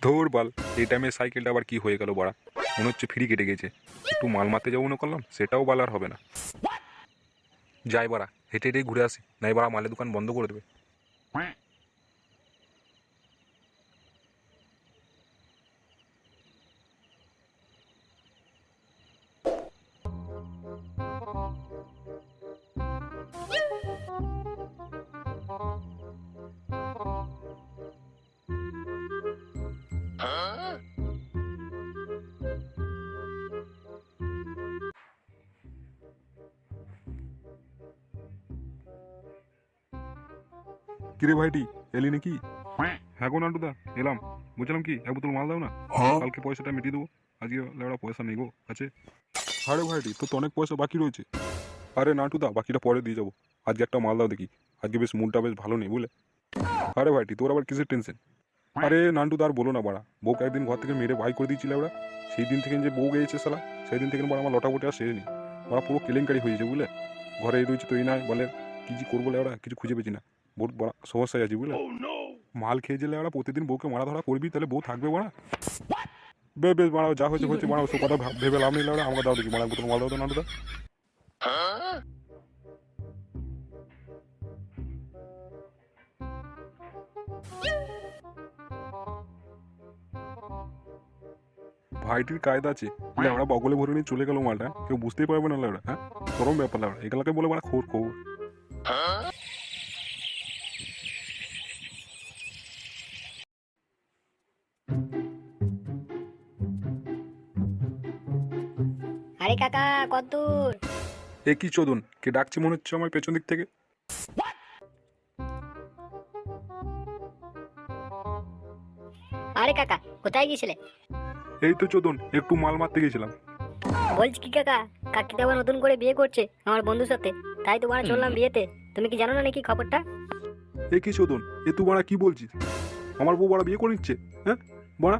ধুর বাল, এই টাইমে সাইকেলটা আবার কি হয়ে গেল বাড়া, মনে হচ্ছে ফ্রি কেটে গেছে। একটু মাল মারতে যাবো না করলাম, সেটাও বাল আর হবে না। যাই বাড়া, হেঁটে হেঁটেই ঘুরে আসি, নাই বাড়া মালের দোকান বন্ধ করে দেবে। কিরে ভাইটি, এলি নাকি? হ্যাঁ গো নান্টুদা, এলাম। বুঝলাম কি, এক বোতল মাল দাও না, কালকে পয়সাটা মিটিয়ে দেবো। আজকে লেওড়া পয়সা নেই গো আছে। আরে ভাইটি, তোর তো অনেক পয়সা বাকি রয়েছে। আরে নান্টুদা, বাকিটা পরে দিয়ে যাবো। আজকে একটা মাল দাও দেখি, আজকে বেশ মুডটা বেশ ভালো নেই বুঝলে। আরে ভাইটি, তোর আবার কিসের টেনশন? আরে নান্টুদা আর বলো না বাড়া, বউকে একদিন ঘর থেকে মেরে বাই করে দিয়েছিল ওরা। সেই দিন থেকে যে বউ গেছে সালা, সেই দিন থেকে বাড়া আমার লটাপটি আর শেষ নেই। ওরা পুরো কেলেঙ্কারি হয়েছে বুঝলে। ঘরে এই রয়েছে তো এই নয় বলে, কি যে করবো ওরা কিছু খুঁজে পেয়েছি না। বহুত বড় সমস্যায় আছি বুঝলে। মাল খেয়ে গেলে ওরা প্রতিদিন বউকে মারা ধরা করবি, তাহলে বউ থাকবে বাড়া? বেশ বাড়াও, যা হয়েছে হয়েছে বাড়াও, সব কথা ভেবে লাভ নেই ওরা। আমাকে দাও দেখি মারা, বোতল মাল দাও তো নান্টুদা। ভাইটির কায়দা আছে, লেওড়া বগলে ভরে নিয়ে চলে গেল মালটা, কেউ বুঝতেই পারবে না লেওড়া। হ্যাঁ, গরম ব্যাপার লেওড়া, এগুলাকে বলে মানে খোর খবর। আরে কাকা, কতদূর? এ কি চোদন, কে ডাকছে মনে হচ্ছে আমার পেছন দিক থেকে? আরে কাকা, কোথায় গিয়েছিলে? এই তো চোদন, একটু মাল মারতে গেছিলাম। বলছি কি কাকা, কাকিটা আবার নতুন করে বিয়ে করছে আমার বন্ধুর সাথে, তাই তো বাড়া চললাম বিয়েতে। তুমি কি জানো না নাকি খবরটা? এ কি চোদন, এ তুই বাড়া কি বলছিস? আমার বউ বাড়া বিয়ে করে নিচ্ছে? হ্যাঁ বাড়া।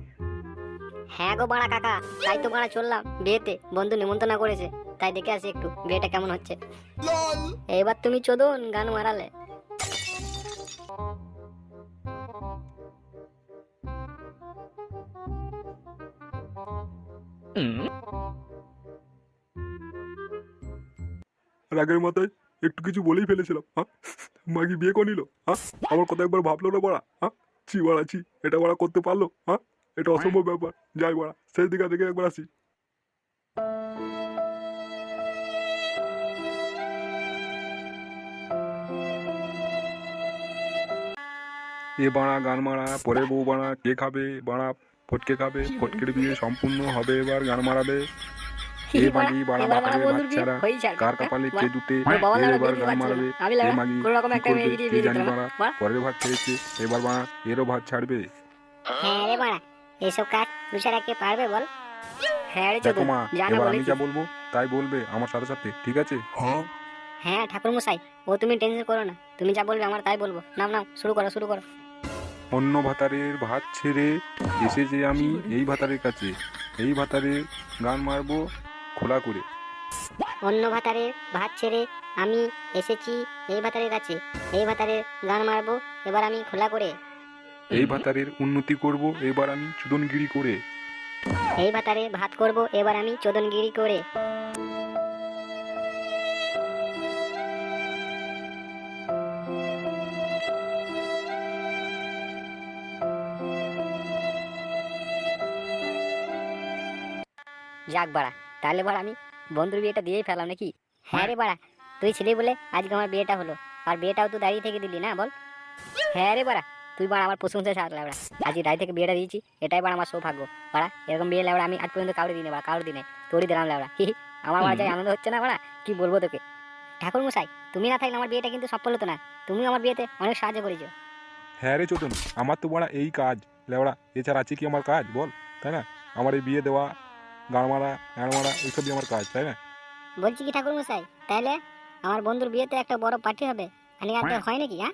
হ্যাঁ গো বাড়া কাকা, তাই তো বাড়া চললাম বিয়েতে, বন্ধু নিমন্ত্রণ করেছে, তাই দেখে আসি একটু বিয়েটা কেমন হচ্ছে। এবার তুমি চোদন গান মারালে। রাগের মাথায় একটু কিছু বলেই ফেলেছিলাম। হ্যাঁ, মাগি বিয়ে করে নিল। হ্যাঁ, আমার কথা একবার ভাবলো না বাড়া? হ্যাঁ, ছি বাড়া ছি, এটা বাড়া করতে পারলো? হ্যাঁ, এটা অসম্ভব ব্যাপার। যাই বাড়া, শেষ দিকে দেখে একবার আসি। এ বাড়া গান মারা, পরে বউ বাড়া, কে খাবে বাড়া? ফটকে খাবে, ফটকের বিয়ে সম্পূর্ণ হবে, এবার গান মারাবে। এ মাগি বাড়া এবার বাড়া বাপের বন্ধুর বিয়ে বাচ্চারা, হয়েই ছাড়বে। কার হ্যাঁ, কপালে কে জুটে, ওর বাবা এ লেওড়া এবার বিয়ে দিতে গান পারছিল না, মারাবে। আমি এ লেওড়া মাগি কোনো রকম কি একটা করবে মেয়ে দিয়ে কে বিয়ে জানি দিতাম বাড়া, না। পরের ভাত খেয়েছে, এবার বাড়া এরও ভাত ছাড়বে। হ্যাঁ রে বাড়া, এসব কাজ তুষারা কে পারবে বল? হ্যাঁ রে দেখো চোদন, মা, যা না এবার আমি বলেছিস। যা বলবো তাই বলবে আমার সাথে সাথে, ঠিক আছে? হ্যাঁ ঠাকুর মশাই, ও তুমি টেনশন করো না, তুমি যা বলবে আমার তাই বলবো। নাম নাম, শুরু করো শুরু করো। অন্য ভাতারের ভাত ছেড়ে এসেছে আমি এই ভাতারের কাছে, এই ভাতারের গান মারবো খোলা করে। অন্য ভাতারে ভাত ছেড়ে আমি এসেছি এই ভাতারের কাছে, এই ভাতারের গান মারবো এবার আমি খোলা করে। এই ভাতারের উন্নতি করব এবার আমি চুদনগিরি করে। এই ভাতারে ভাত করব এবার আমি চোদনগিরি করে। যাক বাড়া, তাহলে বাড়া আমি বন্ধুর বিয়েটা দিয়েই ফেলাম নাকি? হ্যাঁ রে বাড়া, তুই ছিলি বলে আজকে আমার বিয়েটা হলো, আর বিয়েটাও তুই দাঁড়িয়ে থেকে দিলি না বল? হ্যাঁ রে বাড়া, তুই বাড়া আমার প্রশংসায় সাথ লাউড়া, আজকে দাঁড়িয়ে থেকে বিয়েটা দিয়েছি, এটাই বাড়া আমার সৌভাগ্য। বাড়া এরকম বিয়ে লাউড়া আমি আজ পর্যন্ত কাউরে দিনে বাড়া, কাউরে দিনে তোরই দিলাম লাউড়া। আমার বাড়া যাই আনন্দ হচ্ছে না বাড়া, কি বলবো তোকে। ঠাকুর মশাই, তুমি না থাকলে আমার বিয়েটা কিন্তু সফল হতো না, তুমি আমার বিয়েতে অনেক সাহায্য করেছো। হ্যাঁ রে চোদন, আমার তো বড়া এই কাজ লেওড়া, এছাড়া আছে কি আমার কাজ বল? তাই না? আমার এই বিয়ে দেওয়া, গান মারা, গান মারা, এইসবই আমার কাজ, তাই না? বলছি কি ঠাকুর মশাই, তাহলে আমার বন্ধুর বিয়েতে একটা বড় পার্টি হবে, খালি আনতে হয় নাকি? হ্যাঁ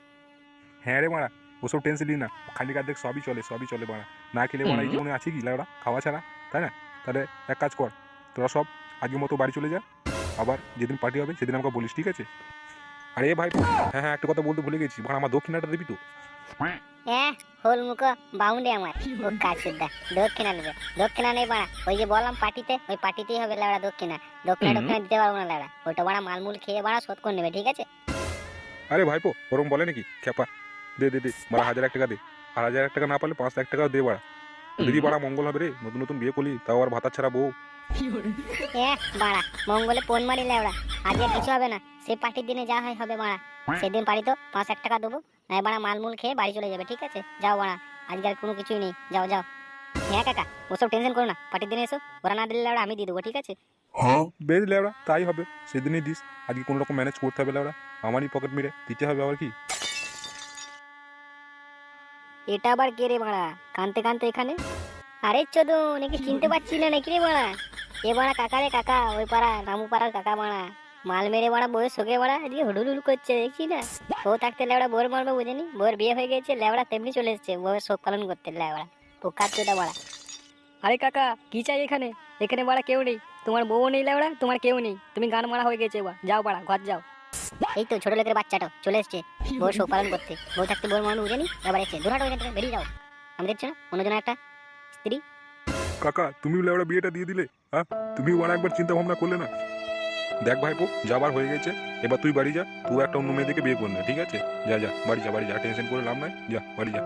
হ্যাঁ রে মারা, ওসব টেনশন নিই না, খালি দেখ সবই চলে, সবই চলে বাড়া। না খেলে বাড়া এই জীবনে আছে কি লেওড়া, খাওয়া ছাড়া, তাই না? তাহলে এক কাজ কর, তোরা সব আজকের মতো বাড়ি চলে যা, আবার যেদিন পার্টি হবে সেদিন আমাকে বলিস, ঠিক আছে? আরে ভাই, হ্যাঁ হ্যাঁ, একটা কথা বলতে ভুলে গেছি, ভাড়া আমার দক্ষিণাটা দিবি তো? হোল মুখো বাউন্ডে আমার ও কাজুদা দক্ষিণা নেবে। দক্ষিণা নেই বাড়া, ওই যে বললাম পার্টিতে, ওই পার্টিতেই হবে লেবড়া দক্ষিণা। দক্ষিণা দিতে পারবো না লেবড়া, ওইটা বাড়া মালমূল খেয়ে বাড়া শোধ করে নেবে, ঠিক আছে? আরে ভাইপো, ওরম বলে নাকি খেপা? দে দে দে, বাড়া 1001 টাকা দে। আর 1001 টাকা না পারলে 5 লাখ টাকাও দে বাড়া। দিদি বাড়া মঙ্গল হবে রে, নতুন নতুন বিয়ে করলি, তাও আর ভাতা ছাড়া বউ। বাড়া মঙ্গলে ফোন মারি লেবড়া, আজকে কিছু হবে না, সেই পার্টির দিনে যা হয় হবে বাড়া। সেদিন পারি তো 5 লাখ টাকা দেবো, নাই বাড়া মালমূল খেয়ে বাড়ি চলে যাবে, ঠিক আছে? যাও বাড়া, আজকে আর কোনো কিছুই নেই, যাও যাও। হ্যাঁ কাকা, ওসব টেনশন করো না, পার্টির দিনে এসো, ওরা না দিলে লেবড়া আমি দিয়ে দেবো, ঠিক আছে? বেশ লেবড়া, তাই হবে, সেদিনই দিস। আজকে কোনো রকম ম্যানেজ করতে হবে লেবড়া, আমারই পকেট মেরে দিতে হবে আবার কি। এটা আবার কে রে বাড়া কানতে কানতে এখানে? আরে চোদন, নাকি চিনতে পারছি না নাকি রে বাড়া? এ বাড়া কাকা রে কাকা, ওই পাড়া রামু পাড়ার কাকা বাড়া। মাল মেরে বাড়া বউয়ের শোকে বাড়া আজকে হুডুলুল করছে, দেখছি না? বউ থাকতে লেবড়া বউর মারবে বুঝেনি, বউয়ের বিয়ে হয়ে গেছে লেবড়া তেমনি চলে এসছে বউয়ের শোক পালন করতে লেবড়া। ও কাচ্চোদা বাড়া। আরে কাকা কি চাই এখানে? এখানে বাড়া কেউ নেই, তোমার বউ নেই লেবড়া, তোমার কেউ নেই, তুমি গান মারা হয়ে গেছে, যাও বাড়া ঘর যাও। এই তো ছোট লোকের বাচ্চাটা চলে এসছে বউর শোক পালন করতে, বউ থাকতে বউর মারবে বুঝেনি, এবার এসছে দূর হাটো এখান থেকে, বেরিয়ে যাও। আমি দেখছি না অন্যজন একটা স্ত্রী। কাকা, তুমিও লেবড়া বিয়েটা দিয়ে দিলে? হ্যাঁ, তুমিও বাড়া একবার চিন্তা ভাবনা করলে না? দেখ ভাইপো, যাবার হয়ে গেছে, এবার তুই বাড়ি যা, তুই একটা অন্য মেয়েদেরকে বিয়ে করলে, ঠিক আছে? যা যা বাড়ি যা, বাড়ি যা, টেনশন করে লাভ নাই, যা বাড়ি যা।